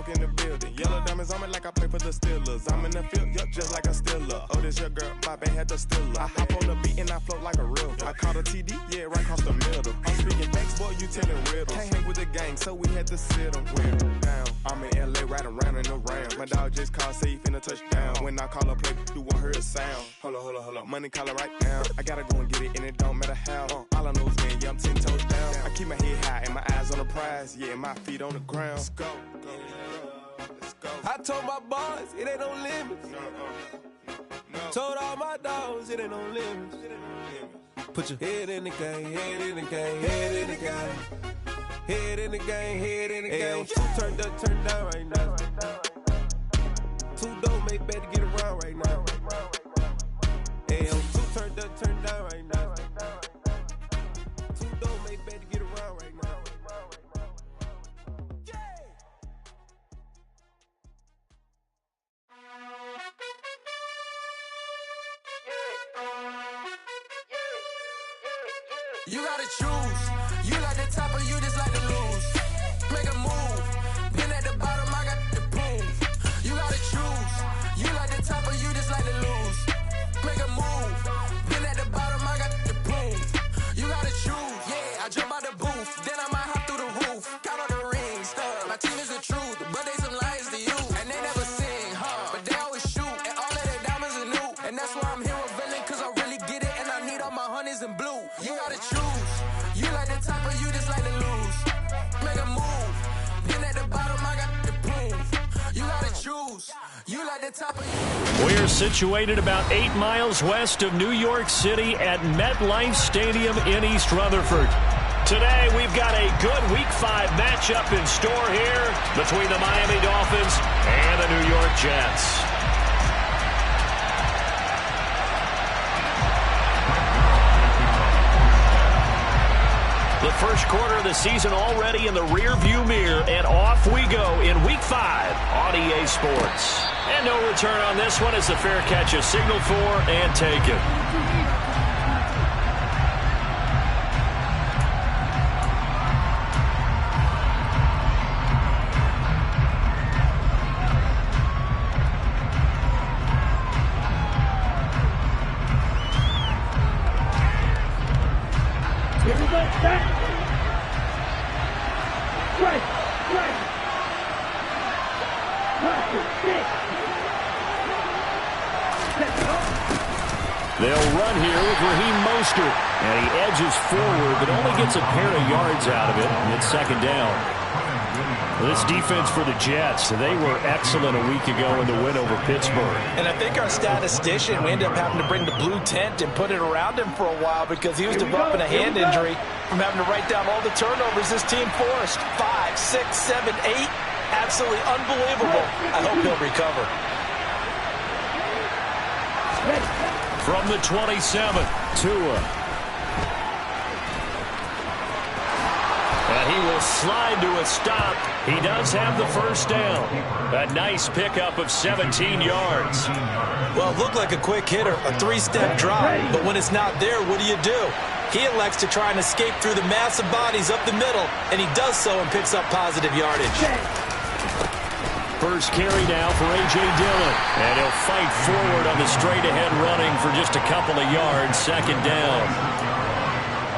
Smoke in the building. Yellow diamonds on me like I play for the Steelers. I'm in the field, yup, just like a Steeler. Oh, this your girl, my bad had the Steeler. I hop on the beat and I float like a real. I caught a TD, yeah, right across the middle. I'm speaking facts, boy, you telling riddles. Can't hang with the gang, so we had to sit them down. I'm in LA, riding around in the Rams. My dog just called, say he finna touch down. When I call a play, you won't hear a sound. Hold up, money caller right now. I gotta go and get it, and it don't matter how. All I know is, man, yeah, I'm 10 toes down. I keep my head high and my eyes on the prize. Yeah, my feet on the ground. Let's go. Let's go. I told my boys, it ain't no limits. No. Told all my dogs, it ain't no limits. Put your head in the game, head in the game, head in the game. Head in the game, head in the game. Two turned up, turned down right now. Two dope make better get around right now. Two turned up, turned down right now. Two dope make better get around right now. You gotta choose. You like the top or you just like to lose. Make a move. Been at the bottom, I got the proof. You gotta choose. You like the top or you just like to lose. Make a move. Been at the bottom, I got the proof. You gotta choose. Yeah, I jump out the booth. Then I might hop through the roof. Count on the rings. My team is the truth, but they some liars to you. And they never sing, but they always shoot. And all of their diamonds are new. And that's why I'm here with villain, cause I really get it. And I need all my honeys in blue. You gotta choose. You like the top or you just like to lose. Make a move. Been at the bottom, I got the proof. You gotta choose. You like the top or you... We're situated about 8 miles west of New York City at MetLife Stadium in East Rutherford. Today, we've got a good Week 5 matchup in store here between the Miami Dolphins and the New York Jets. The first quarter of the season already in the rear-view mirror, and off we go in Week 5 on EA Sports. And no return on this one as the fair catch is signaled for and taken. They'll run here with Raheem Mostert, and he edges forward, but only gets a pair of yards out of it, and it's second down. This defense for the Jets, they were excellent a week ago in the win over Pittsburgh. And I think our statistician, we ended up having to bring the blue tent and put it around him for a while because he was developing a hand injury from having to write down all the turnovers this team forced. 5, 6, 7, 8. Absolutely unbelievable. I hope he'll recover. From the 27, Tua. And he will slide to a stop. He does have the first down. A nice pickup of 17 yards. Well, it looked like a quick hitter, a three-step drop. But when it's not there, what do? He elects to try and escape through the massive bodies up the middle, and he does so and picks up positive yardage. First carry now for A.J. Dillon. And he'll fight forward on the straight-ahead running for just a couple of yards. Second down.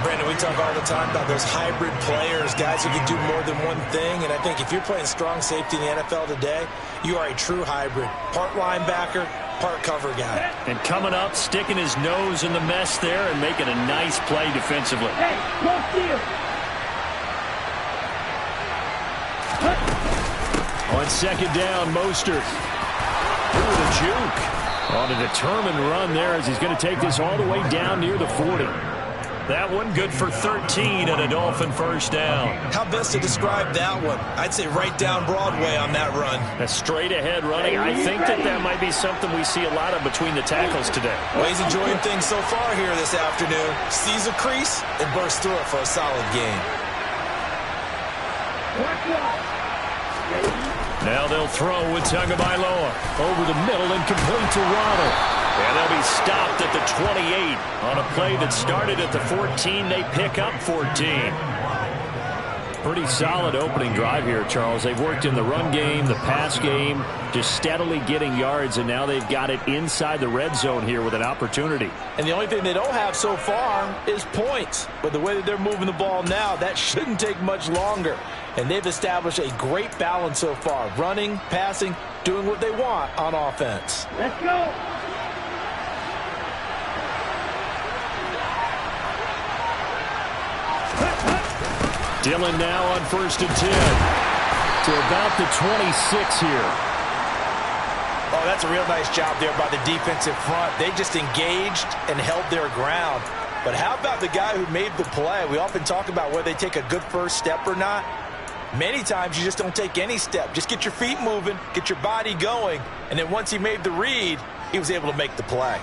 Brandon, we talk all the time about those hybrid players, guys who can do more than one thing. And I think if you're playing strong safety in the NFL today, you are a true hybrid. Part linebacker, part cover guy. And coming up, sticking his nose in the mess there and making a nice play defensively. Hey, go steal. On second down, Mostert. Ooh, the juke. On a determined run there as he's going to take this all the way down near the 40. That one good for 13 and a Dolphin first down. How best to describe that one? I'd say right down Broadway on that run. A straight ahead running. I think that might be something we see a lot of between the tackles today. Well, he's enjoying things so far here this afternoon. Sees a crease and bursts through it for a solid gain. Now they'll throw with Tagovailoa. Over the middle and complete to Ronald. And they'll be stopped at the 28. On a play that started at the 14, they pick up 14. Pretty solid opening drive here, Charles. They've worked in the run game, the pass game, just steadily getting yards, and now they've got it inside the red zone here with an opportunity. And the only thing they don't have so far is points. But the way that they're moving the ball now, that shouldn't take much longer. And they've established a great balance so far. Running, passing, doing what they want on offense. Let's go. Dillon now on 1st and 10 to about the 26 here. Oh, that's a real nice job there by the defensive front. They just engaged and held their ground. But how about the guy who made the play? We often talk about whether they take a good first step or not. Many times you just don't take any step. Just get your feet moving, get your body going, and then once he made the read, he was able to make the play.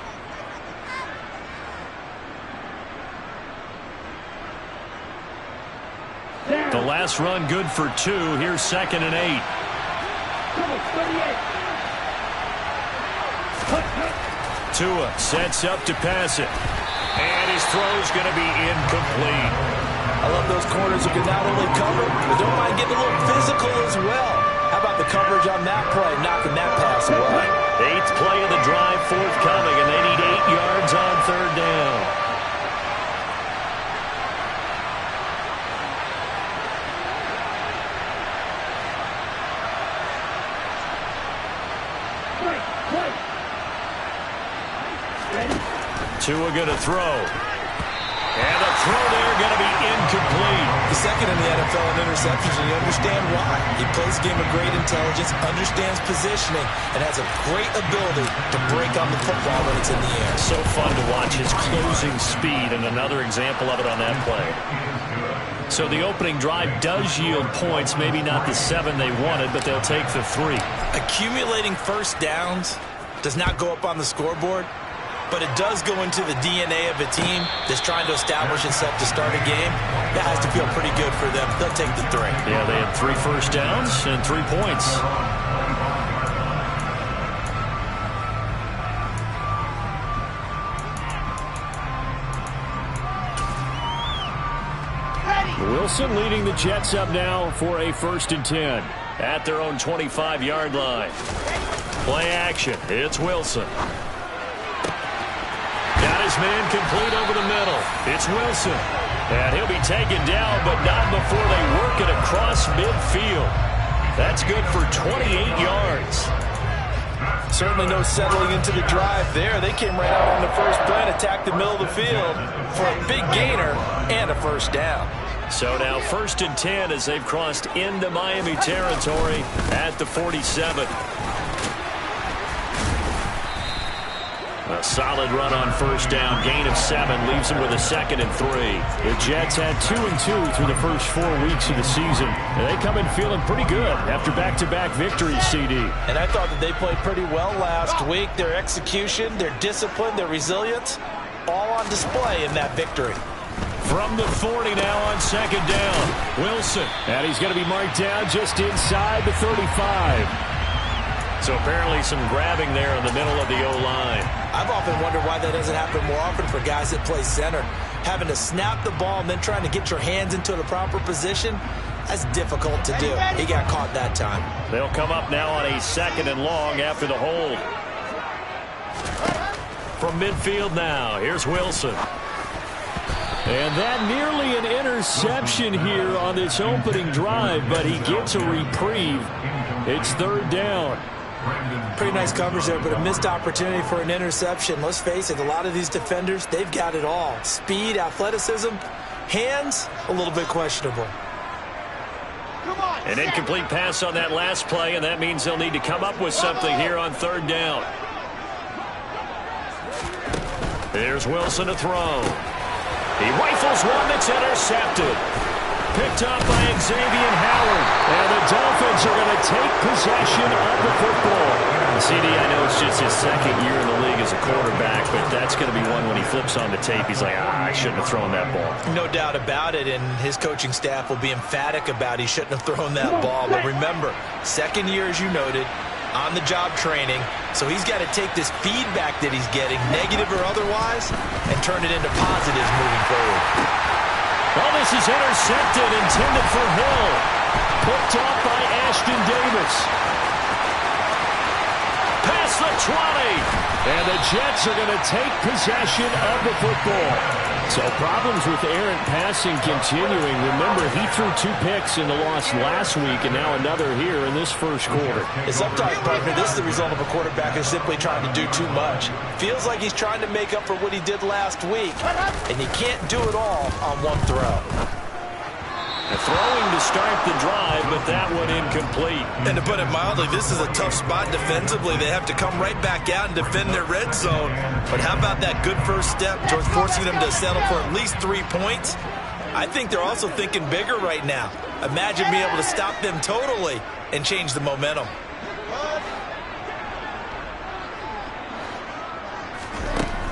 The last run good for 2. Here's 2nd and 8. Tua sets up to pass it. And his throw's going to be incomplete. I love those corners who can not only cover, but don't mind getting a little physical as well. How about the coverage on that play, knocking that pass away? 8th play of the drive forthcoming, and they need 8 yards on 3rd down. Tua going to throw. And the throw there going to be incomplete. He's second in the NFL in interceptions, and you understand why. He plays a game of great intelligence, understands positioning, and has a great ability to break on the football when it's in the air. So fun to watch his closing speed, and another example of it on that play. So the opening drive does yield points, maybe not the 7 they wanted, but they'll take the 3. Accumulating first downs does not go up on the scoreboard, but it does go into the DNA of a team that's trying to establish itself to start a game. That has to feel pretty good for them. They'll take the 3. Yeah, they had 3 first downs and 3 points. Wilson leading the Jets up now for a 1st and 10 at their own 25-yard line. Play action. It's Wilson. Got his man complete over the middle. It's Wilson. And he'll be taken down, but not before they work it across midfield. That's good for 28 yards. Certainly no settling into the drive there. They came right out on the first play and attacked the middle of the field for a big gainer and a first down. So now 1st and 10 as they've crossed into Miami territory at the 47. A solid run on 1st down. Gain of 7 leaves them with a 2nd and 3. The Jets had 2 and 2 through the first 4 weeks of the season. And they come in feeling pretty good after back-to-back victories, CD. And I thought that they played pretty well last week. Their execution, their discipline, their resilience, all on display in that victory. From the 40 now on 2nd down. Wilson. And he's going to be marked down just inside the 35. So apparently some grabbing there in the middle of the O-line. I've often wondered why that doesn't happen more often for guys that play center. Having to snap the ball and then trying to get your hands into the proper position, that's difficult to do. He got caught that time. They'll come up now on a 2nd and long after the hold. From midfield now, here's Wilson. And that nearly an interception here on this opening drive, but he gets a reprieve. It's 3rd down. Pretty nice coverage there, but a missed opportunity for an interception. Let's face it, a lot of these defenders, they've got it all. Speed, athleticism, hands, a little bit questionable. An incomplete pass on that last play, and that means they'll need to come up with something here on 3rd down. There's Wilson to throw. He rifles one that's intercepted. Picked up by Xavier Howard. And the Dolphins are going to take possession of the football. CD, I know it's just his 2nd year in the league as a quarterback, but that's going to be one when he flips on the tape. He's like, I shouldn't have thrown that ball. No doubt about it, and his coaching staff will be emphatic about he shouldn't have thrown that ball. But remember, 2nd year, as you noted, on-the-job training, so he's got to take this feedback that he's getting, negative or otherwise, and turn it into positives moving forward. Oh, this is intercepted, intended for Hill. Picked off by Ashton Davis. Past the 20. And the Jets are going to take possession of the football. So problems with errant passing continuing. Remember, he threw 2 picks in the loss last week, and now another here in this first quarter. Sometimes, partner, this is the result of a quarterback who's simply trying to do too much. Feels like he's trying to make up for what he did last week, and you can't do it all on one throw. Throwing to start the drive, but that one incomplete. And to put it mildly, this is a tough spot defensively. They have to come right back out and defend their red zone. But how about that good first step towards forcing them to settle for at least 3 points? I think they're also thinking bigger right now. Imagine being able to stop them totally and change the momentum.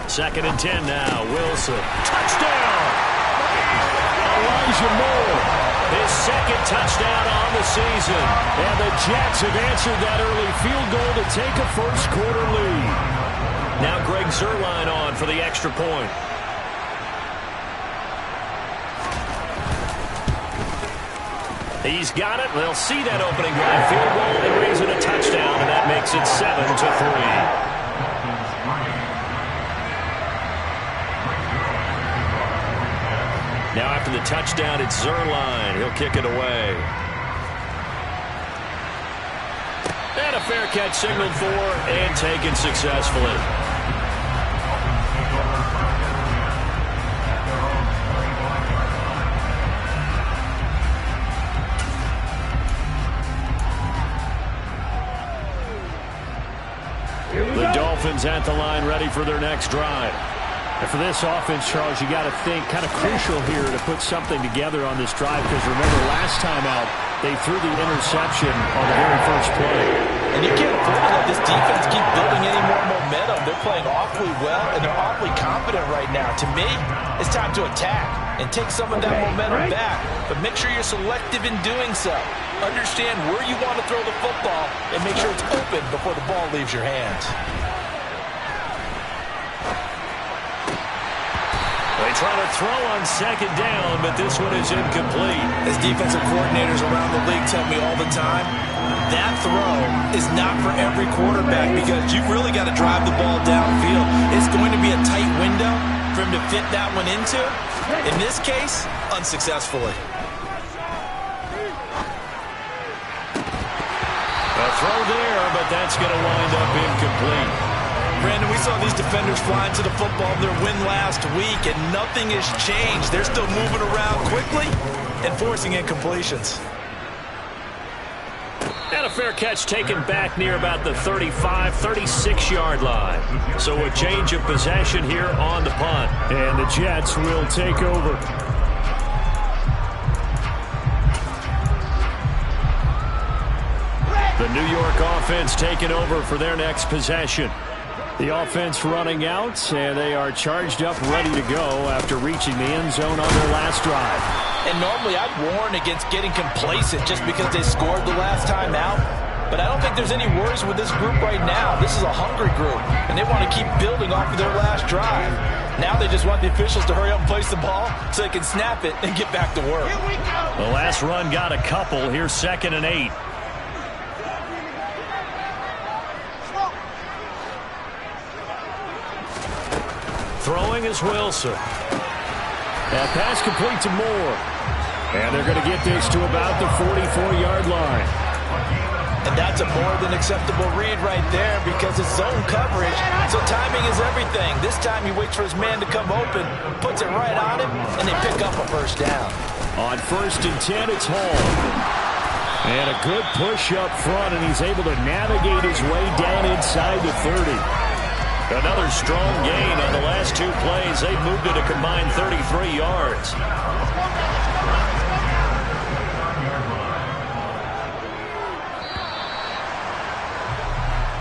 Second and 10 now. Wilson. Touchdown! Elijah Moore. His second touchdown on the season. And the Jets have answered that early field goal to take a first quarter lead. Now Greg Zuerlein on for the extra point. He's got it. They'll see that opening drive field goal and raise it a touchdown, and that makes it 7-3. Now after the touchdown, it's Zuerlein. He'll kick it away. And a fair catch signaled for and taken successfully. The Dolphins at the line ready for their next drive. And for this offense, Charles, you got to think kind of crucial here to put something together on this drive, because remember last time out they threw the interception on the very first play. And you can't afford to let this defense keep building any more momentum. They're playing awfully well, and they're awfully confident right now. To me, it's time to attack and take some of that momentum back. But make sure you're selective in doing so. Understand where you want to throw the football and make sure it's open before the ball leaves your hands. They try to throw on second down, but this one is incomplete. As defensive coordinators around the league tell me all the time, that throw is not for every quarterback, because you've really got to drive the ball downfield. It's going to be a tight window for him to fit that one into. In this case, unsuccessfully. A throw there, but that's going to wind up incomplete. Brandon, we saw these defenders flying to the football in their win last week, and nothing has changed. They're still moving around quickly and forcing incompletions. And a fair catch taken back near about the 35, 36-yard line. So a change of possession here on the punt. And the Jets will take over. The New York offense taking over for their next possession. The offense running out, and they are charged up, ready to go after reaching the end zone on their last drive. And normally I'd warn against getting complacent just because they scored the last time out. But I don't think there's any worries with this group right now. This is a hungry group, and they want to keep building off of their last drive. Now they just want the officials to hurry up and place the ball so they can snap it and get back to work. The last run got a couple. Here's 2nd and 8. Throwing is Wilson. That pass complete to Moore. And they're going to get this to about the 44-yard line. And that's a more than acceptable read right there, because it's zone coverage, so timing is everything. This time he waits for his man to come open, puts it right on him, and they pick up a first down. On 1st and 10, it's Hall. And a good push up front, and he's able to navigate his way down inside the 30. Another strong gain on the last 2 plays. They've moved it a combined 33 yards.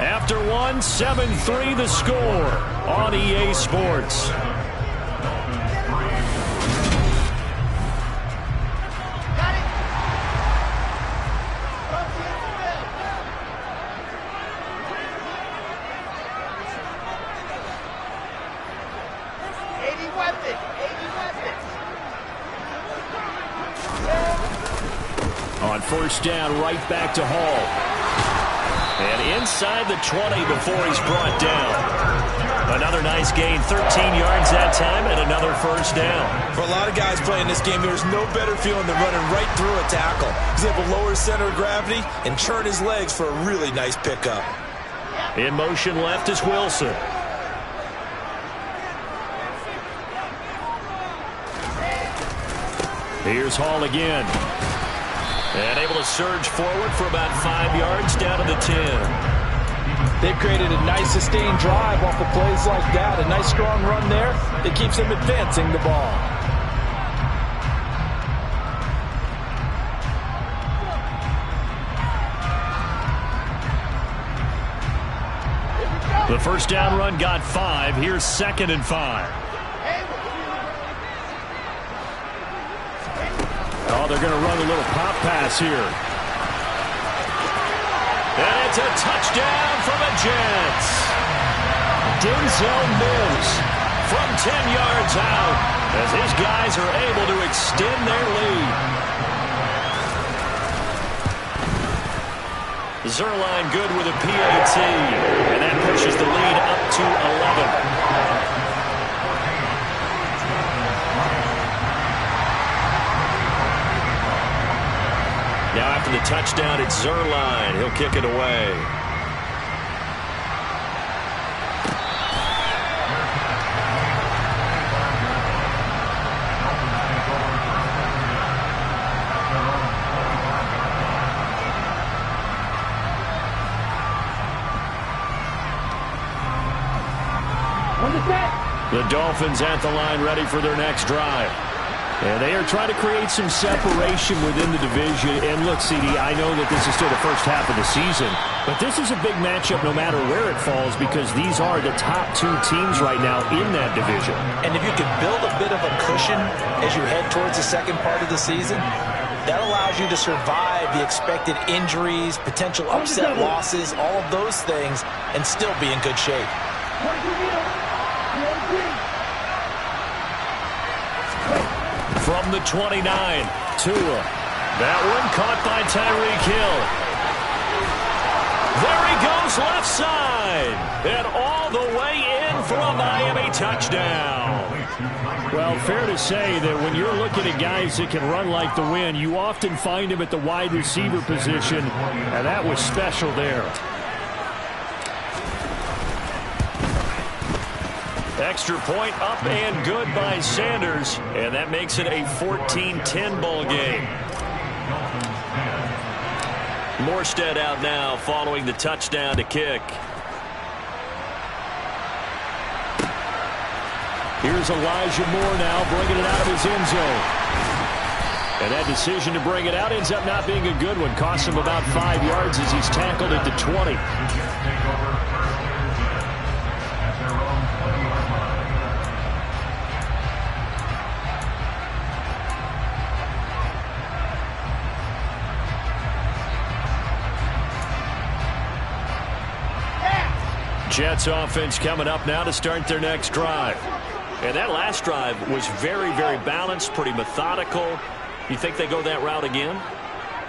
After one, 7-3 the score on EA Sports. first down, right back to Hall. And inside the 20 before he's brought down. Another nice gain, 13 yards that time, and another first down. For a lot of guys playing this game, there's no better feeling than running right through a tackle. He's able to lower his center of gravity and turn his legs for a really nice pickup. In motion left is Wilson. Here's Hall again. And able to surge forward for about 5 yards down to the 10. They've created a nice sustained drive off of plays like that. A nice strong run there that keeps them advancing the ball. The first down run got 5. Here's 2nd and 5. Oh, they're going to run a little pop pass here. And it's a touchdown for the Jets. Denzel Mills from 10 yards out as his guys are able to extend their lead. Zerline good with a PAT, and that pushes the lead up to 11. Now after the touchdown, it's Zerline. He'll kick it away. The Dolphins at the line ready for their next drive. And they are trying to create some separation within the division. And look, CD, I know that this is still the first half of the season, but this is a big matchup no matter where it falls because these are the top 2 teams right now in that division. And if you can build a bit of a cushion as you head towards the second part of the season, that allows you to survive the expected injuries, potential upset losses, all of those things, and still be in good shape. From the 29, Tua. That one caught by Tyreek Hill. There he goes left side. And all the way in for a Miami touchdown. Well, fair to say that when you're looking at guys that can run like the wind, you often find him at the wide receiver position. And that was special there. Extra point up and good by Sanders, and that makes it a 14-10 ball game. Morstead out now following the touchdown to kick. Here's Elijah Moore now bringing it out of his end zone. And that decision to bring it out ends up not being a good one. Costs him about 5 yards as he's tackled at the 20. Jets offense coming up now to start their next drive. And that last drive was very, very balanced, pretty methodical. You think they go that route again?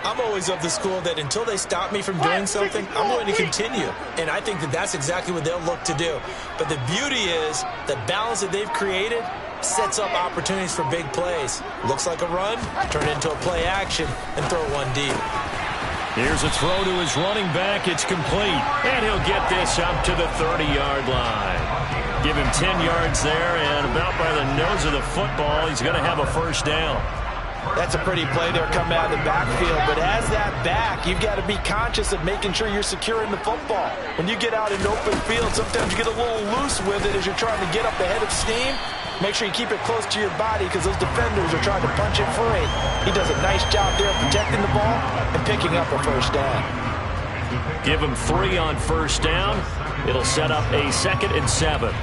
I'm always of the school that until they stop me from doing something, I'm going to continue. And I think that that's exactly what they'll look to do. But the beauty is the balance that they've created sets up opportunities for big plays. Looks like a run, turn it into a play action, and throw one deep. Here's a throw to his running back. It's complete. And he'll get this up to the 30-yard line. Give him 10 yards there, and about by the nose of the football, he's going to have a first down. That's a pretty play there coming out of the backfield. But as that back, you've got to be conscious of making sure you're securing the football. When you get out in open field, sometimes you get a little loose with it as you're trying to get up the head of steam. Make sure you keep it close to your body because those defenders are trying to punch it free. He does a nice job there protecting the ball and picking up a first down. Give him 3 on first down. It'll set up a 2nd and 7.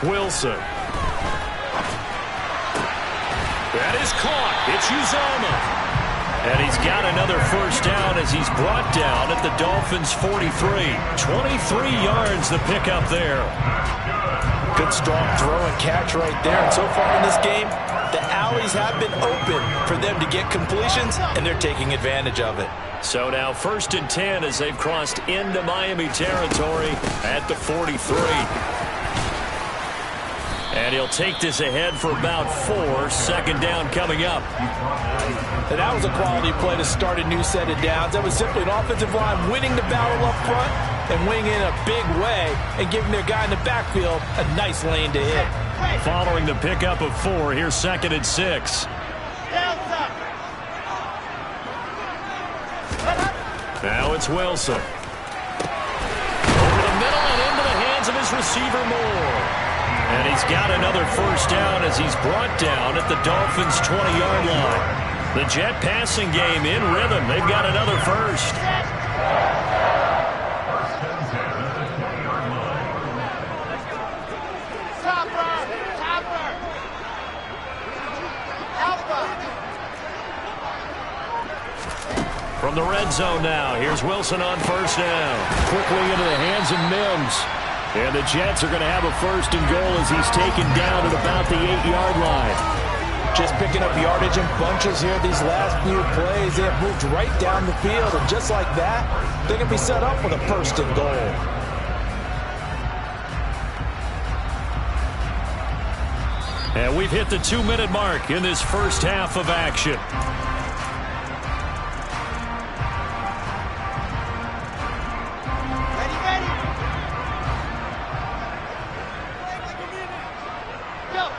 Wilson. That is caught. It's Uzomah. And he's got another first down as he's brought down at the Dolphins' 43. 23 yards the pickup there. Good strong throw and catch right there. And so far in this game, the alleys have been open for them to get completions, and they're taking advantage of it. So now 1st and 10 as they've crossed into Miami territory at the 43. And he'll take this ahead for about 4. 2nd down coming up. And that was a quality play to start a new set of downs. That was simply an offensive line winning the battle up front and winning in a big way and giving their guy in the backfield a nice lane to hit. Following the pickup of 4, here's 2nd and 6. Now it's Wilson. Over the middle and into the hands of his receiver Moore. And he's got another first down as he's brought down at the Dolphins' 20-yard line. The Jet passing game in rhythm. They've got another first. From the red zone now, here's Wilson on first down. Quickly into the hands of Mims. And the Jets are going to have a 1st and goal as he's taken down at about the 8-yard line. Just picking up yardage in bunches here these last few plays. They have moved right down the field, and just like that, they're going to be set up for the 1st and goal. And we've hit the 2-minute mark in this first half of action.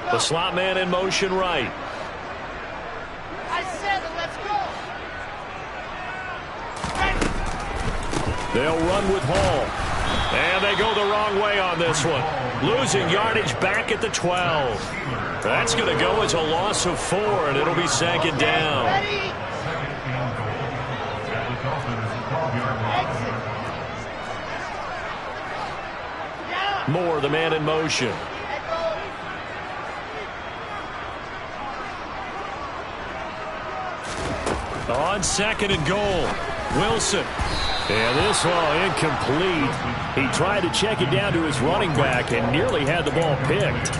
The slot man in motion right. I said it, let's go. They'll run with Hall. And they go the wrong way on this one. Losing yardage back at the 12. That's going to go as a loss of 4, and it'll be 2nd down. Moore, the man in motion. On 2nd and goal, Wilson. And this one incomplete. He tried to check it down to his running back and nearly had the ball picked.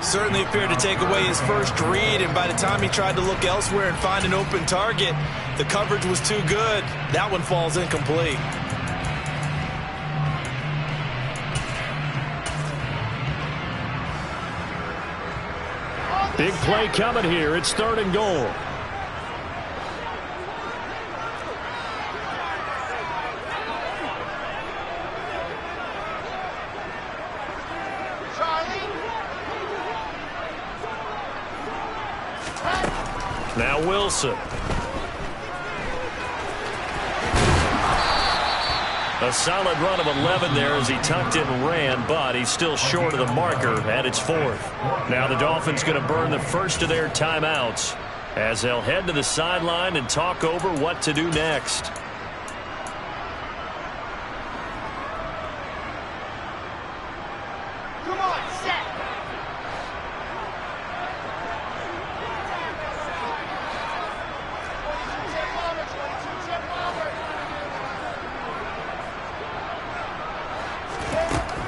Certainly appeared to take away his first read, and by the time he tried to look elsewhere and find an open target, the coverage was too good. That one falls incomplete. Big play coming here. It's 3rd and goal. Now Wilson. A solid run of 11 there as he tucked it and ran, but he's still short of the marker, and it's 4th. Now the Dolphins going to burn the first of their timeouts as they'll head to the sideline and talk over what to do next. Come on, set.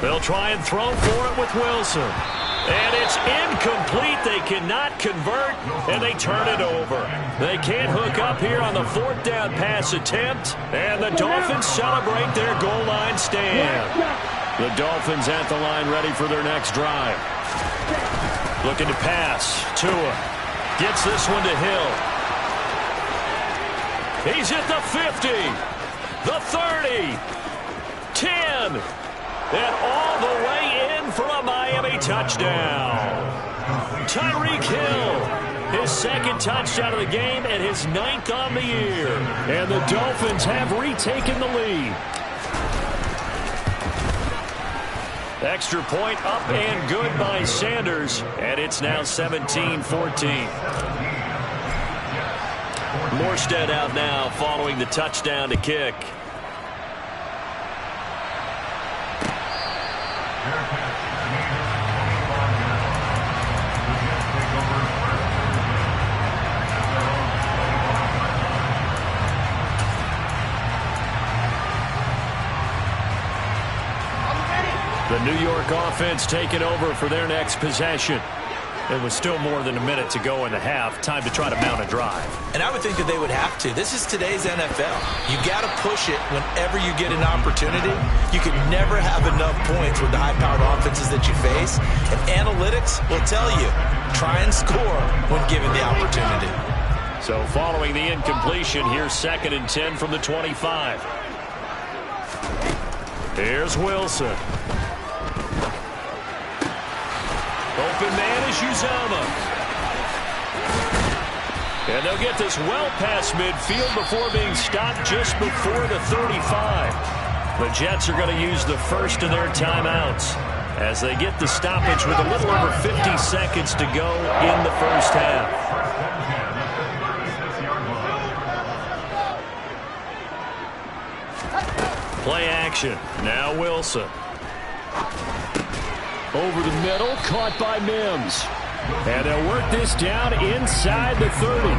They'll try and throw for it with Wilson. And it's incomplete. They cannot convert, and they turn it over. They can't hook up here on the 4th down pass attempt, and the Dolphins celebrate their goal line stand. The Dolphins at the line ready for their next drive. Looking to pass. Tua gets this one to Hill. He's at the 50, the 30, 10, and all the way in for a Miami touchdown. Tyreek Hill, his 2nd touchdown of the game and his 9th on the year. And the Dolphins have retaken the lead. Extra point up and good by Sanders, and it's now 17-14. Morstead out now following the touchdown to kick. The New York offense taking over for their next possession. It was still more than a minute to go in the half. Time to try to mount a drive. And I would think that they would have to. This is today's NFL. You got to push it whenever you get an opportunity. You can never have enough points with the high-powered offenses that you face. And analytics will tell you, try and score when given the opportunity. So following the incompletion, here's 2nd and 10 from the 25. Here's Wilson. Open man is Uzama. And they'll get this well past midfield before being stopped just before the 35. The Jets are going to use the first of their timeouts as they get the stoppage with a little over 50 seconds to go in the first half. Play action. Now Wilson. Over the middle, caught by Mims. And they'll work this down inside the 30.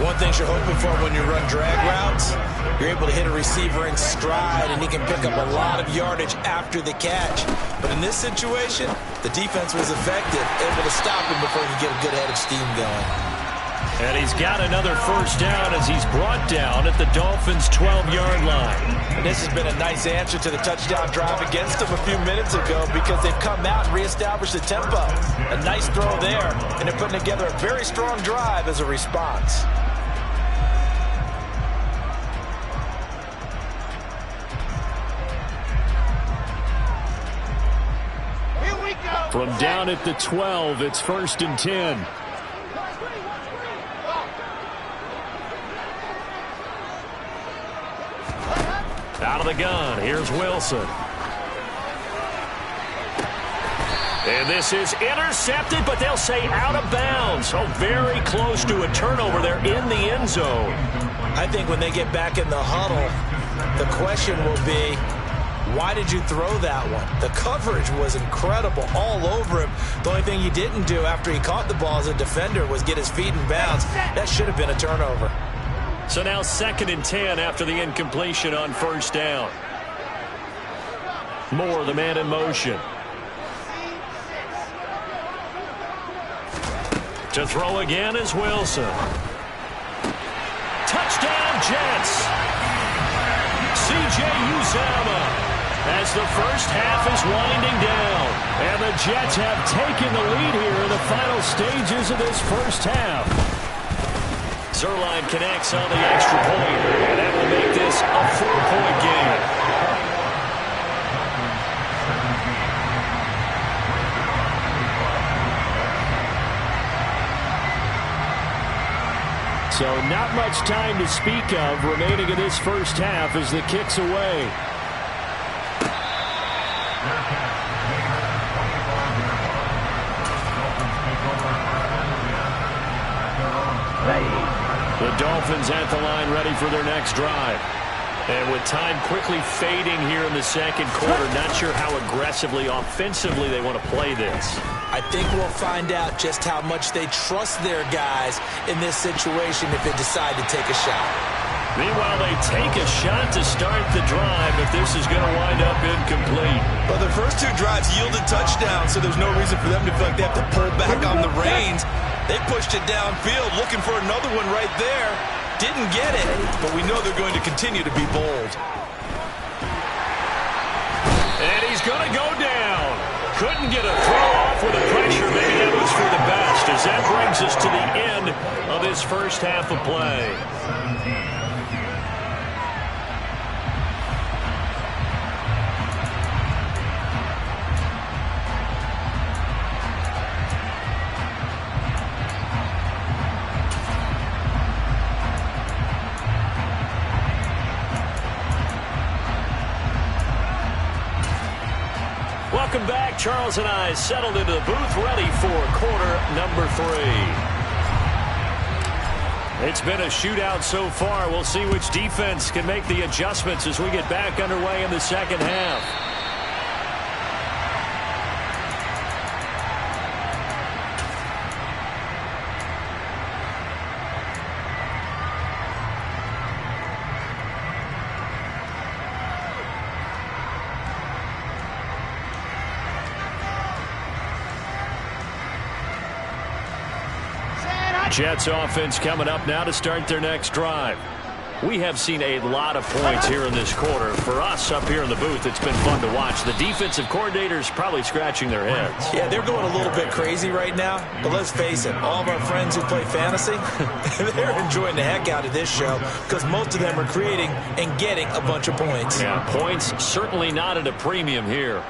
One thing you're hoping for when you run drag routes, you're able to hit a receiver in stride, and he can pick up a lot of yardage after the catch. But in this situation, the defense was effective, able to stop him before he could get a good head of steam going. And he's got another first down as he's brought down at the Dolphins' 12-yard line. And this has been a nice answer to the touchdown drive against them a few minutes ago because they've come out and reestablished the tempo. A nice throw there, and they're putting together a very strong drive as a response. Here we go. From down at the 12, it's 1st and 10. Out of the gun, here's Wilson. And this is intercepted, but they'll say out of bounds. Oh, very close to a turnover there in the end zone. I think when they get back in the huddle, the question will be, why did you throw that one? The coverage was incredible all over him. The only thing he didn't do after he caught the ball as a defender was get his feet in bounds. That should have been a turnover. So now 2nd and 10 after the incompletion on first down. Moore, the man in motion. To throw again is Wilson. Touchdown, Jets. C.J. Uzama as the first half is winding down. And the Jets have taken the lead here in the final stages of this first half. Zerline connects on the extra point, and that will make this a 4-point game. So not much time to speak of remaining in this first half as the kick's away. The Dolphins at the line ready for their next drive. And with time quickly fading here in the second quarter, not sure how aggressively, offensively they want to play this. I think we'll find out just how much they trust their guys in this situation if they decide to take a shot. Meanwhile, they take a shot to start the drive, but this is going to wind up incomplete. Well, their first two drives yielded touchdowns, so there's no reason for them to feel like they have to pull back on the reins. They pushed it downfield, looking for another one right there. Didn't get it, but we know they're going to continue to be bold. And he's going to go down. Couldn't get a throw off with the pressure. Maybe that was for the best, as that brings us to the end of this first half of play. Welcome back. Charles and I settled into the booth, ready for quarter number 3. It's been a shootout so far. We'll see which defense can make the adjustments as we get back underway in the second half. Jets offense coming up now to start their next drive. We have seen a lot of points here in this quarter. For us up here in the booth, it's been fun to watch. The defensive coordinators probably scratching their heads. Yeah, they're going a little bit crazy right now. But let's face it, all of our friends who play fantasy, they're enjoying the heck out of this show because most of them are creating and getting a bunch of points. Yeah, points certainly not at a premium here.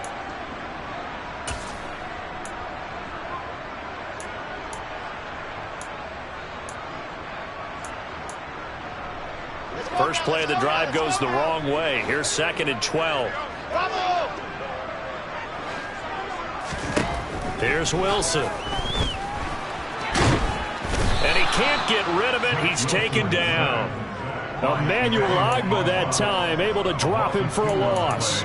First play of the drive goes the wrong way. Here's 2nd and 12. Here's Wilson. And he can't get rid of it. He's taken down. Emmanuel Ogbah that time, able to drop him for a loss.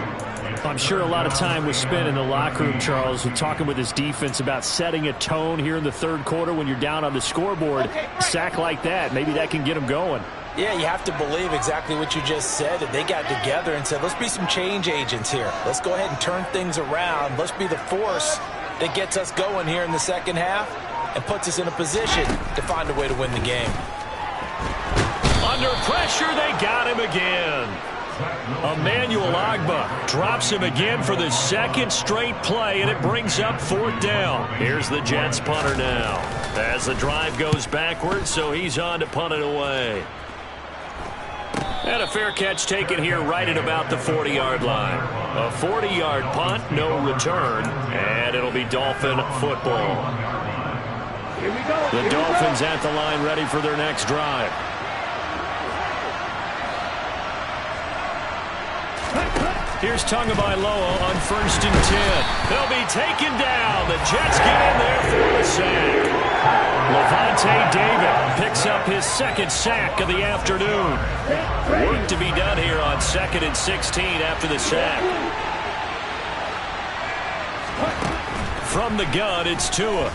I'm sure a lot of time was spent in the locker room, Charles, talking with his defense about setting a tone here in the third quarter when you're down on the scoreboard. Sack like that, maybe that can get him going. Yeah, you have to believe exactly what you just said, that they got together and said, let's be some change agents here. Let's go ahead and turn things around. Let's be the force that gets us going here in the second half and puts us in a position to find a way to win the game. Under pressure, they got him again. Emmanuel Ogbah drops him again for the second straight play, and it brings up 4th down. Here's the Jets punter now as the drive goes backwards, so he's on to punt it away. And a fair catch taken here right at about the 40-yard line. A 40-yard punt, no return, and it'll be Dolphin football. The Dolphins at the line ready for their next drive. Here's Tagovailoa on 1st and 10. They'll be taken down. The Jets get in there for the sack. Levante David picks up his 2nd sack of the afternoon. Work to be done here on 2nd and 16 after the sack. From the gun, it's Tua.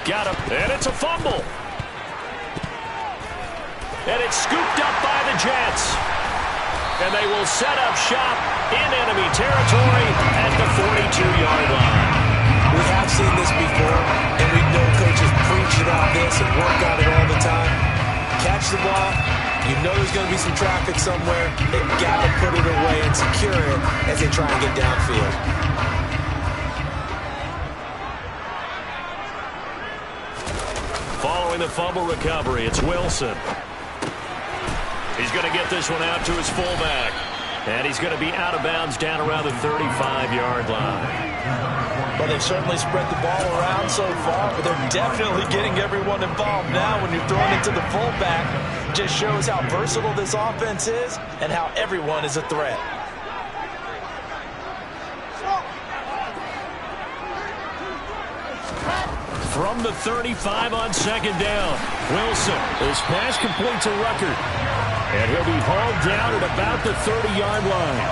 Got him, and it's a fumble. And it's scooped up by the Jets. And they will set up shop in enemy territory at the 42-yard line. We have seen this before, and we know coaches preach about this and work on it all the time. Catch the ball. You know there's going to be some traffic somewhere. They've got to put it away and secure it as they try and get downfield. Following the fumble recovery, it's Wilson. He's going to get this one out to his fullback. And he's going to be out of bounds down around the 35-yard line. Well, they've certainly spread the ball around so far, but they're definitely getting everyone involved now when you're throwing it to the fullback. Just shows how versatile this offense is and how everyone is a threat. From the 35 on 2nd down, Wilson. His pass complete to Rucker. And he'll be hauled down at about the 30-yard line.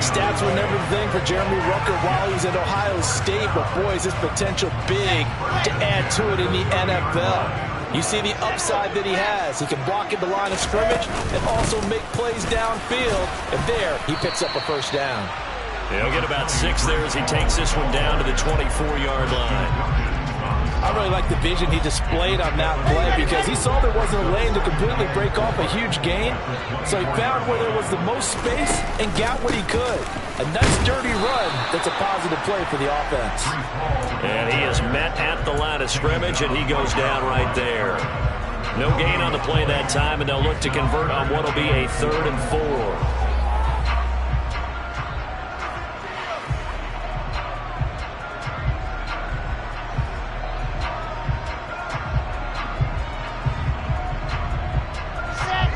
Stats were never the thing for Jeremy Rucker while he was at Ohio State, but boy, is his potential big to add to it in the NFL. You see the upside that he has. He can block at the line of scrimmage and also make plays downfield. And there, he picks up a 1st down. He'll get about 6 there as he takes this one down to the 24-yard line. I really like the vision he displayed on that play because he saw there wasn't a lane to completely break off a huge gain. So he found where there was the most space and got what he could. A nice dirty run that's a positive play for the offense. And he is met at the line of scrimmage, and he goes down right there. No gain on the play that time, and they'll look to convert on what will be a 3rd and 4.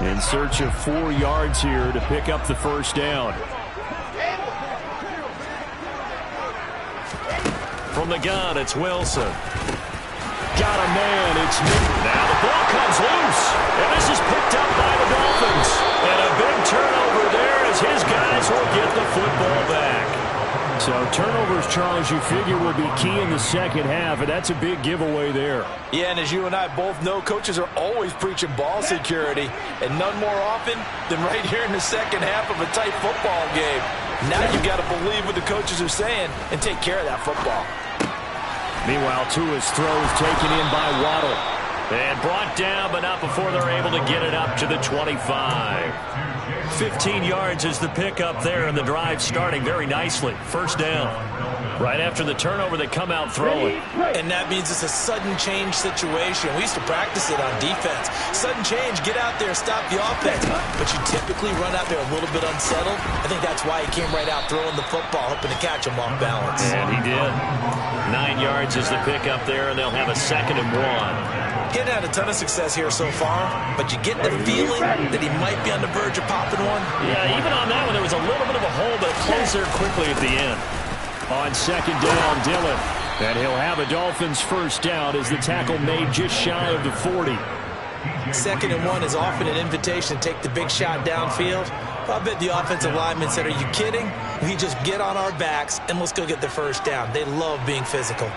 In search of 4 yards here to pick up the 1st down. From the gun, it's Wilson. Got a man, it's Newton. Now the ball comes loose, and this is picked up by the Dolphins. And a big turnover there as his guys will get the football back. So turnovers, Charles, you figure will be key in the second half, and that's a big giveaway there. Yeah, and as you and I both know, coaches are always preaching ball security, and none more often than right here in the second half of a tight football game. Now you've got to believe what the coaches are saying and take care of that football. Meanwhile, Tua's throws taken in by Waddle. And brought down, but not before they're able to get it up to the 25. 15 yards is the pickup there, and the drive starting very nicely. First down. Right after the turnover, they come out throwing. And that means it's a sudden change situation. We used to practice it on defense. Sudden change, get out there, stop the offense. But you typically run out there a little bit unsettled. I think that's why he came right out throwing the football, hoping to catch him off balance. And he did. 9 yards is the pickup there, and they'll have a 2nd and 1. Getting had a ton of success here so far, but you get the feeling that he might be on the verge of popping one. Yeah, even on that one, there was a little bit of a hole, but it closed there quickly at the end. On 2nd down, Dillon. And he'll have a Dolphins first down as the tackle made just shy of the 40. 2nd and 1 is often an invitation to take the big shot downfield. I bet the offensive lineman said, "Are you kidding? We just get on our backs and let's go get the first down." They love being physical.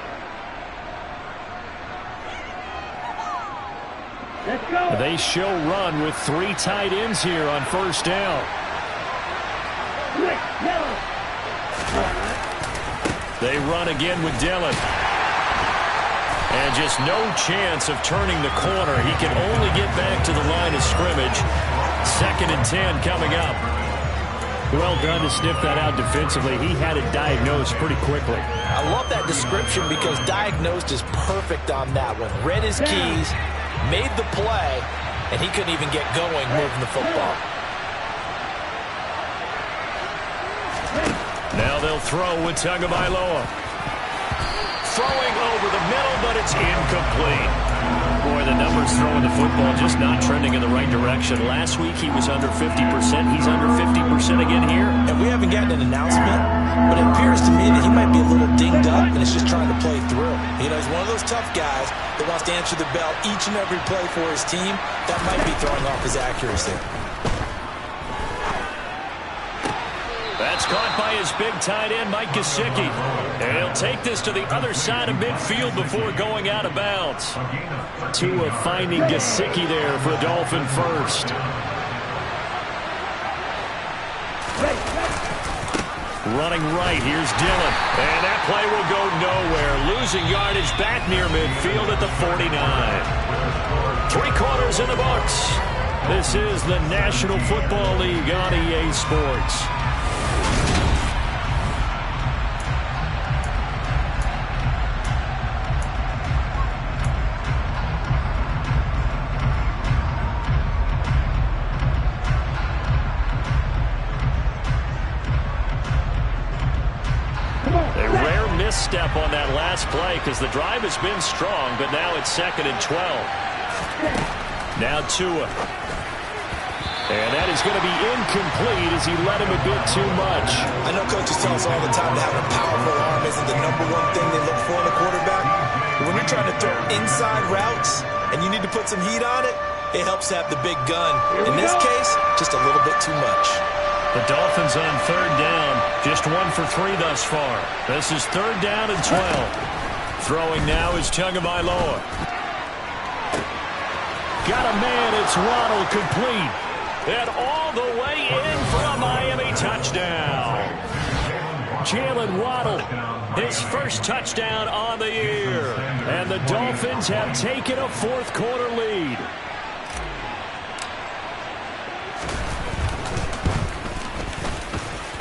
They show run with 3 tight ends here on first down. They run again with Dillon. And just no chance of turning the corner. He can only get back to the line of scrimmage. 2nd and 10 coming up. Well done to sniff that out defensively. He had it diagnosed pretty quickly. I love that description because diagnosed is perfect on that one. Read his keys, made the play, and he couldn't even get going moving the football. Now they'll throw with Tagovailoa. Throwing over the middle, but it's incomplete. Boy, the numbers throwing the football just not trending in the right direction. Last week he was under 50%. He's under 50% again here. And we haven't gotten an announcement, but it appears to me that he might be a little dinged up and is just trying to play through. You know, he's one of those tough guys that wants to answer the bell each and every play for his team. That might be throwing off his accuracy. That's caught by his big tight end, Mike Gesicki. And he'll take this to the other side of midfield before going out of bounds. Tua finding Gesicki there for a Dolphin first. Running right, here's Dillon. And that play will go nowhere. Losing yardage back near midfield at the 49. 3 quarters in the books. This is the National Football League on EA Sports. Step on that last play because the drive has been strong, but now it's 2nd and 12. Now Tua. And that is going to be incomplete as he led him a bit too much. I know coaches tell us all the time that having a powerful arm isn't the #1 thing they look for in a quarterback. But when you're trying to throw inside routes and you need to put some heat on it, it helps to have the big gun. In this case, just a little bit too much. The Dolphins on 3rd down. Just 1 for 3 thus far. This is 3rd down and 12. Throwing now is Tagovailoa. Got a man. It's Waddle complete. And all the way in for a Miami touchdown. Jalen Waddle, his first touchdown on the year. And the Dolphins have taken a 4th quarter lead.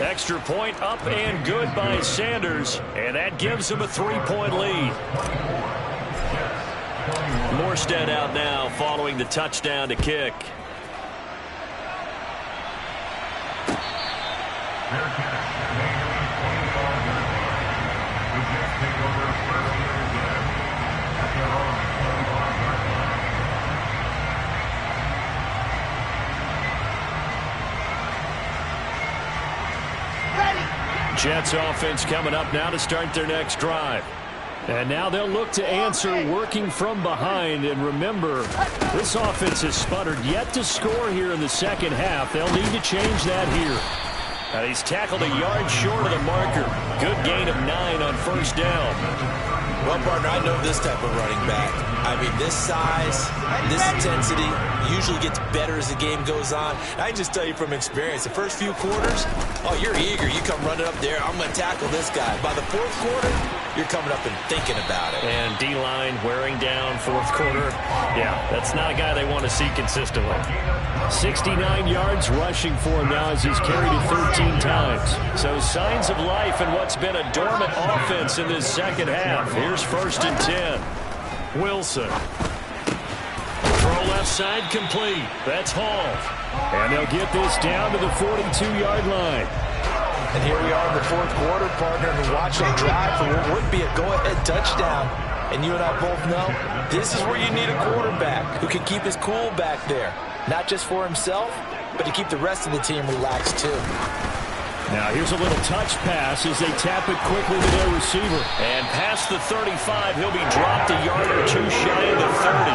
Extra point up and good by Sanders, and that gives him a 3-point lead. Morstead out now following the touchdown to kick. Jets offense coming up now to start their next drive. And now they'll look to answer working from behind. And remember, this offense has sputtered yet to score here in the 2nd half. They'll need to change that here. And he's tackled a yard short of the marker. Good gain of 9 on 1st down. Well, partner, I know this type of running back. I mean, this size, this intensity usually gets better as the game goes on. I can just tell you from experience, the first few quarters, oh, you're eager. You come running up there, I'm going to tackle this guy. By the 4th quarter, you're coming up and thinking about it. And D-line wearing down fourth quarter. Yeah, that's not a guy they want to see consistently. 69 yards rushing for him now as he's carried it 13 times. So signs of life in what's been a dormant offense in this second half. Here's 1st and 10. Wilson. Throw left side complete. That's Hall. And they'll get this down to the 42-yard line. And here we are in the fourth quarter, partner, and watch them drive for what would be a go-ahead touchdown. And you and I both know this is where you need a quarterback who can keep his cool back there. Not just for himself, but to keep the rest of the team relaxed too. Now here's a little touch pass as they tap it quickly to their receiver. And past the 35, he'll be dropped a yard or two shy of the 30.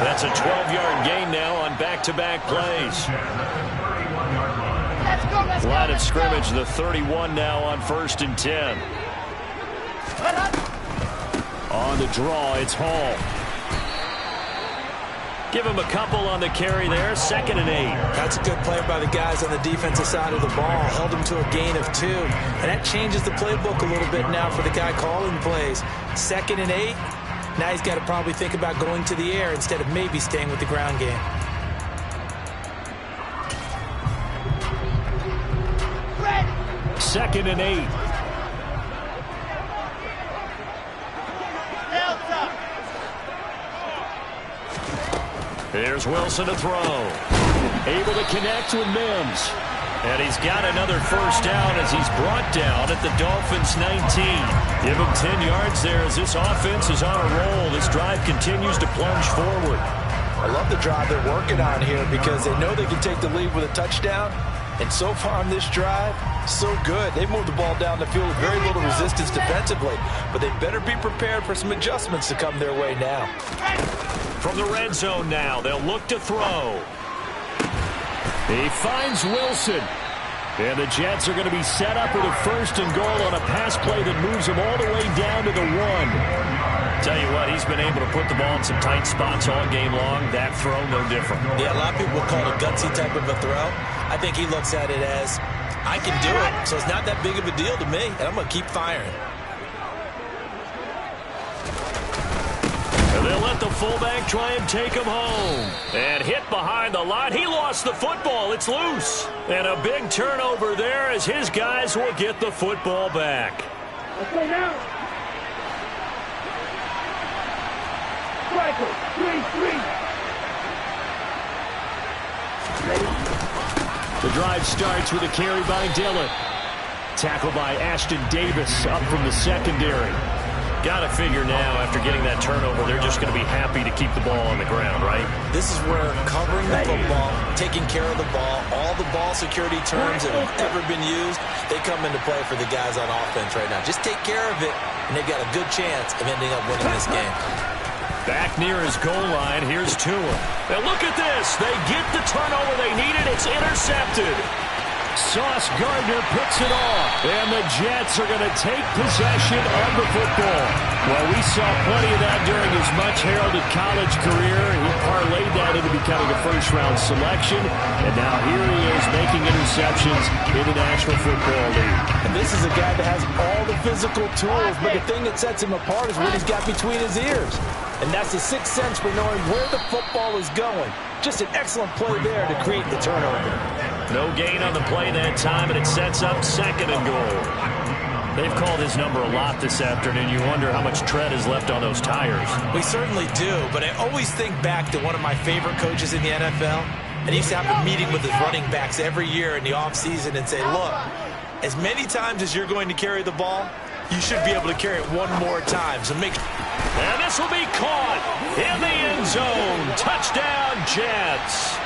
That's a 12-yard gain now on back-to-back plays. Line of scrimmage, the 31 now on 1st and 10. On the draw, it's Hall. Give him a couple on the carry there. 2nd and 8. That's a good play by the guys on the defensive side of the ball. Held him to a gain of 2. And that changes the playbook a little bit now for the guy calling plays. 2nd and 8. Now he's got to probably think about going to the air instead of maybe staying with the ground game. Second and 8. Here's Wilson to throw. Able to connect with Mims. And he's got another first down as he's brought down at the Dolphins' 19. Give him 10 yards there as this offense is on a roll. This drive continues to plunge forward. I love the drive they're working on here because they know they can take the lead with a touchdown. And so far on this drive, so good. They've moved the ball down the field with very little resistance defensively. But they better be prepared for some adjustments to come their way now. From the red zone now, they'll look to throw. He finds Wilson. And the Jets are going to be set up with a 1st and goal on a pass play that moves them all the way down to the 1. Tell you what, he's been able to put the ball in some tight spots all game long. That throw, no different. Yeah, a lot of people call it a gutsy type of a throw. I think he looks at it as, I can do it, so it's not that big of a deal to me, and I'm going to keep firing. And they'll let the fullback try and take him home. And hit behind the line. He lost the football. It's loose. And a big turnover there as his guys will get the football back. Let's go now. Striker, 3-3. The drive starts with a carry by Dillon. Tackled by Ashton Davis up from the secondary. Got to figure now, after getting that turnover, they're just going to be happy to keep the ball on the ground, right? This is where covering the football, taking care of the ball, all the ball security terms that have ever been used, they come into play for the guys on offense right now. Just take care of it, and they've got a good chance of ending up winning this game. Back near his goal line, here's Tua. And look at this. They get the turnover they needed. It's intercepted. Sauce Gardner picks it off, and the Jets are going to take possession of the football. Well, we saw plenty of that during his much-heralded college career. He parlayed that into becoming a first-round selection, and now here he is making interceptions in the National Football League. And this is a guy that has all the physical tools, but the thing that sets him apart is what he's got between his ears. And that's the sixth sense for knowing where the football is going. Just an excellent play there to create the turnover. No gain on the play that time, and it sets up 2nd and goal. They've called his number a lot this afternoon. You wonder how much tread is left on those tires. We certainly do, but I always think back to one of my favorite coaches in the NFL, and he used to have a meeting with his running backs every year in the offseason and say, look, as many times as you're going to carry the ball, you should be able to carry it one more time. So make. And this will be caught in the end zone. Touchdown, Jets.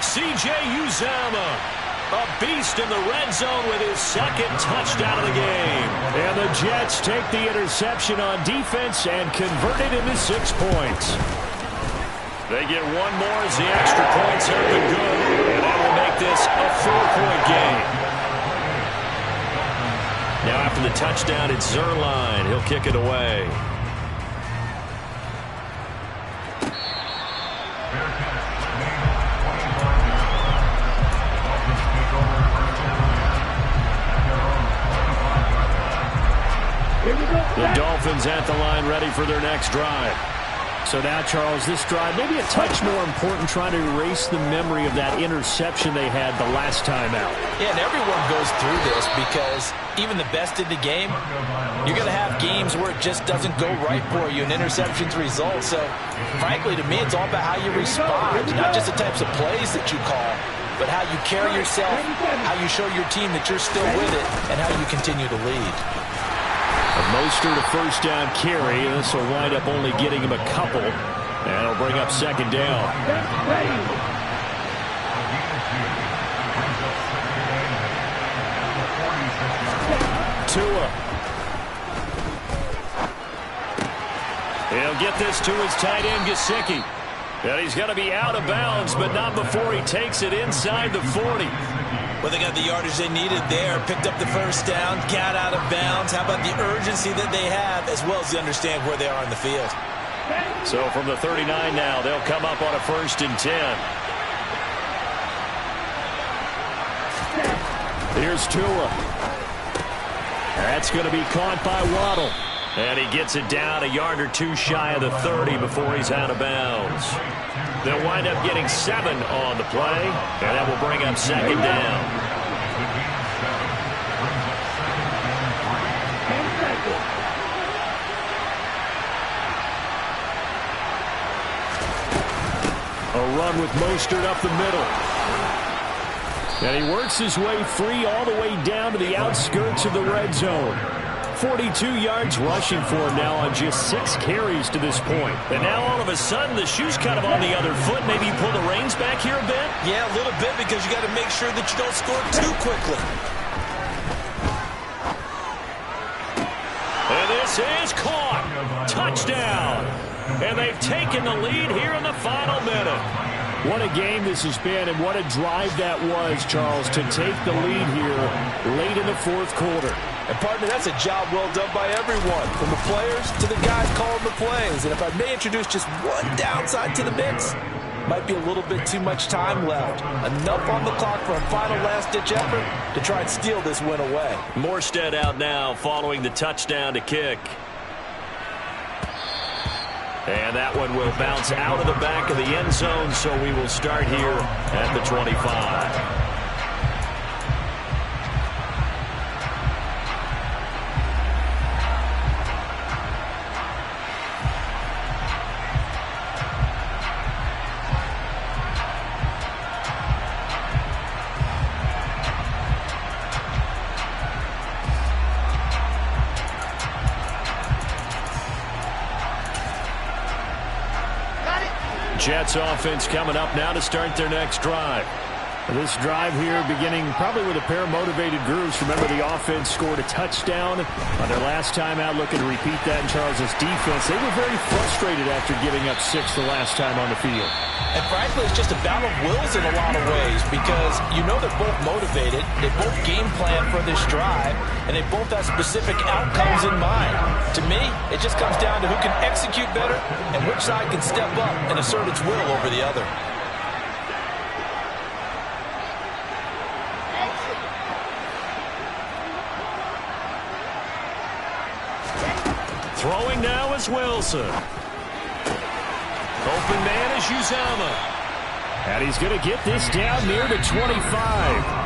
C.J. Uzomah, a beast in the red zone with his 2nd touchdown of the game. And the Jets take the interception on defense and convert it into 6 points. They get one more as the extra points have been good. And that will make this a 4-point game. Now after the touchdown, it's Zerline. He'll kick it away. Here we go. The Dolphins at the line ready for their next drive. So now, Charles, this drive maybe a touch more important, trying to erase the memory of that interception they had the last time out. Yeah, and everyone goes through this because even the best in the game, you're going to have games where it just doesn't go right for you and interceptions result. So, frankly, to me, it's all about how you respond, not just the types of plays that you call, but how you carry yourself, how you show your team that you're still with it, and how you continue to lead. Mostert a first down carry. This will wind up only getting him a couple. And it'll bring up second down. Tua. He'll get this to his tight end, Gesicki. And he's going to be out of bounds, but not before he takes it inside the 40. Well, they got the yardage they needed there, picked up the first down, got out of bounds. How about the urgency that they have, as well as they understand where they are on the field? So from the 39 now, they'll come up on a 1st and 10. Here's Tua. That's going to be caught by Waddle. And he gets it down a yard or two shy of the 30 before he's out of bounds. They'll wind up getting 7 on the play, and that will bring up second down. A run with Mostert up the middle. And he works his way free all the way down to the outskirts of the red zone. 42 yards rushing for him now on just 6 carries to this point. And now all of a sudden the shoe's kind of on the other foot. Maybe you pull the reins back here a bit? Yeah, a little bit, because you got to make sure that you don't score too quickly. And this is caught. Touchdown. And they've taken the lead here in the final minute. What a game this has been, and what a drive that was, Charles, to take the lead here late in the 4th quarter. And, partner, that's a job well done by everyone, from the players to the guys calling the plays. And if I may introduce just one downside to the mix, might be a little bit too much time left. Enough on the clock for a final last-ditch effort to try and steal this win away. Morstead out now following the touchdown to kick. And that one will bounce out of the back of the end zone, so we will start here at the 25. Jets offense coming up now to start their next drive. This drive here beginning probably with a pair of motivated grooves. Remember, the offense scored a touchdown on their last time out, looking to repeat that in Charles's defense. They were very frustrated after giving up 6 the last time on the field. And frankly, it's just a battle of wills in a lot of ways, because you know they're both motivated, they both game plan for this drive, and they both have specific outcomes in mind. To me, it just comes down to who can execute better and which side can step up and assert its will over the other. Throwing now is Wilson. Open man is Uzama. And he's going to get this down near the 25.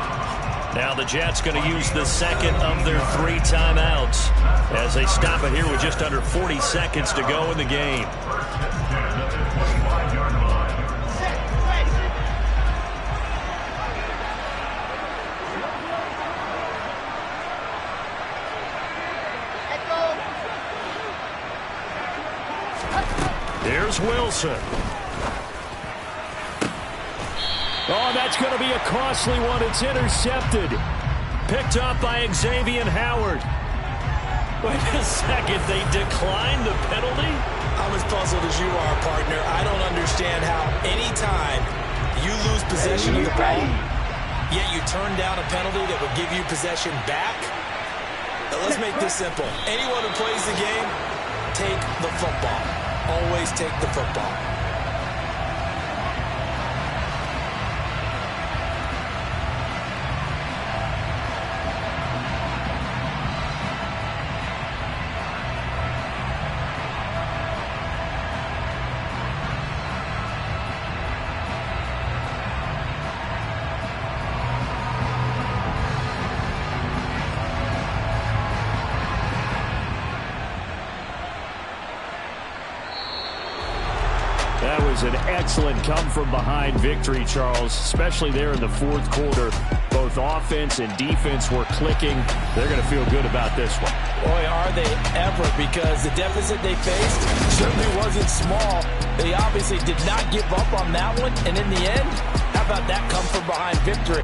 Now the Jets going to use the second of their 3 timeouts as they stop it here with just under 40 seconds to go in the game. Here's Wilson. Oh, that's going to be a costly one. It's intercepted. Picked up by Xavier Howard. Wait a second. They declined the penalty? I'm as puzzled as you are, partner. I don't understand how any time you lose possession of the ball, yet you turn down a penalty that would give you possession back. Now, let's make this simple. Anyone who plays the game, take the football. Always take the football. That was an excellent come-from-behind victory, Charles, especially there in the fourth quarter. Both offense and defense were clicking. They're going to feel good about this one. Boy, are they ever, because the deficit they faced certainly wasn't small. They obviously did not give up on that one, and in the end, how about that come-from-behind victory?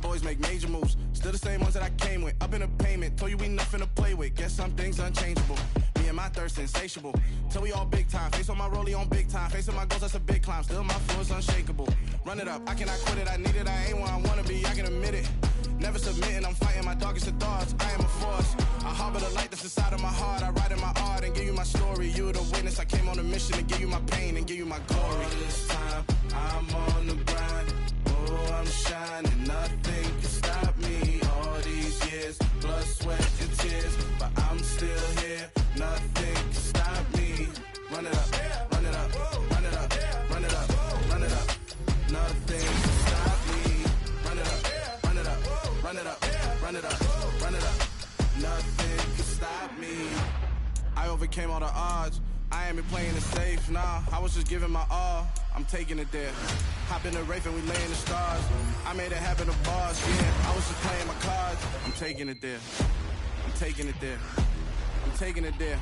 Boys make major moves, still the same ones that I came with. Up in a payment, told you we nothing to play with. Guess some things unchangeable. Me and my thirst insatiable. Till we all big time. Face on my rollie on big time. Facing my goals, that's a big climb. Still my flow is unshakable. Run it up, I cannot quit it. I need it, I ain't where I wanna be. I can admit it. Never submitting, I'm fighting my darkest of thoughts. I am a force. I harbor the light that's inside of my heart. I write in my art and give you my story. You the witness. I came on a mission to give you my pain and give you my glory. All this time, I'm on the grind. Oh, I'm shining. Nothing can stop me. All these years, blood, sweat, and tears, but I'm still here. Nothing can stop me. Run it up, run it up, run it up, run it up, run it up. Nothing can stop me. Run it up, run it up, run it up, run it up, run it up. Nothing can stop me. I overcame all the odds. I ain't been playing it safe, nah. I was just giving my all. I'm taking it there. Hop in the Wraith and we lay in the stars. I made it happen to bars, yeah. I was just playing my cards. I'm taking it there. I'm taking it there. I'm taking it there.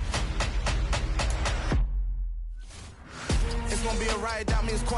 It's gonna be a riot, that means quiet.